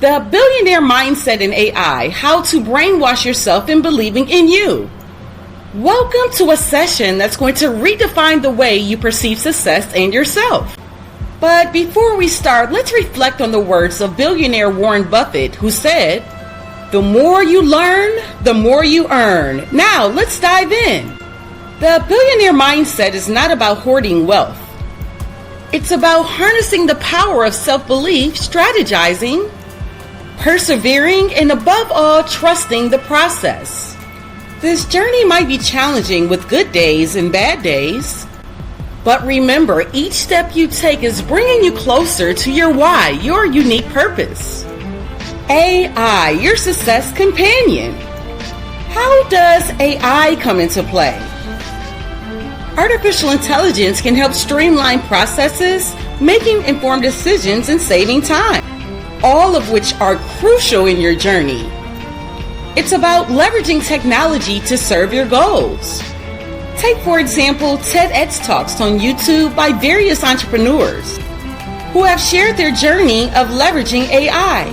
The Billionaire Mindset in AI, How to Brainwash Yourself in Believing in You. Welcome to a session that's going to redefine the way you perceive success and yourself. But before we start, let's reflect on the words of billionaire Warren Buffett, who said, "The more you learn, the more you earn." Now, let's dive in. The billionaire mindset is not about hoarding wealth. It's about harnessing the power of self-belief, strategizing, persevering, and above all, trusting the process. This journey might be challenging with good days and bad days. But remember, each step you take is bringing you closer to your why, your unique purpose. AI, your success companion. How does AI come into play? Artificial intelligence can help streamline processes, making informed decisions and saving time, all of which are crucial in your journey. It's about leveraging technology to serve your goals. Take, for example, TEDx Talks on YouTube by various entrepreneurs who have shared their journey of leveraging AI.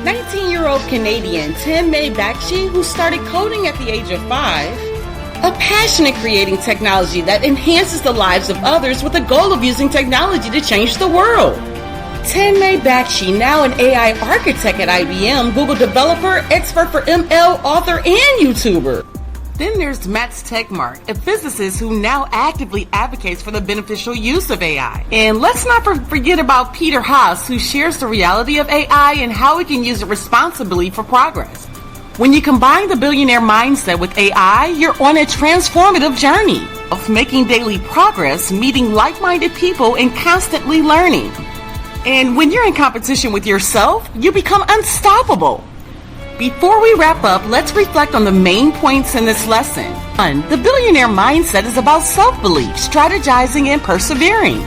19-year-old Canadian Tenmei Bakshi, who started coding at the age of 5, a passion in creating technology that enhances the lives of others with the goal of using technology to change the world. Tenmei Bakshi, now an AI architect at IBM, Google developer, expert for ML, author, and YouTuber. Then there's Max Tegmark, a physicist who now actively advocates for the beneficial use of AI. And let's not forget about Peter Haas, who shares the reality of AI and how we can use it responsibly for progress. When you combine the billionaire mindset with AI, you're on a transformative journey of making daily progress, meeting like-minded people, and constantly learning. And when you're in competition with yourself, you become unstoppable. Before we wrap up, let's reflect on the main points in this lesson. 1. The billionaire mindset is about self-belief, strategizing, and persevering.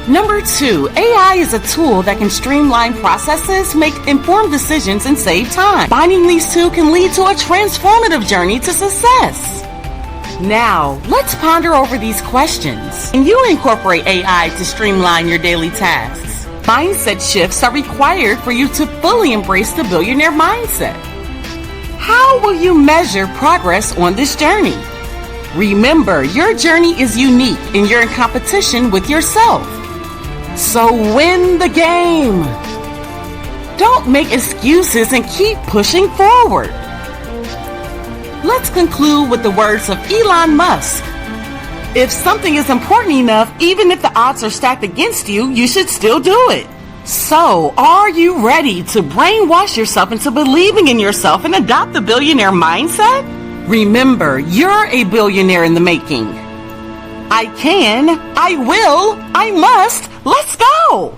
Number 2, AI is a tool that can streamline processes, make informed decisions, and save time. Combining these two can lead to a transformative journey to success. Now, let's ponder over these questions. Can you incorporate AI to streamline your daily tasks? Mindset shifts are required for you to fully embrace the billionaire mindset. How will you measure progress on this journey? Remember, your journey is unique and you're in competition with yourself. So win the game. Don't make excuses and keep pushing forward. Let's conclude with the words of Elon Musk. If something is important enough, even if the odds are stacked against you, you should still do it. So, are you ready to brainwash yourself into believing in yourself and adopt the billionaire mindset? Remember, you're a billionaire in the making. I can, I will, I must, let's go!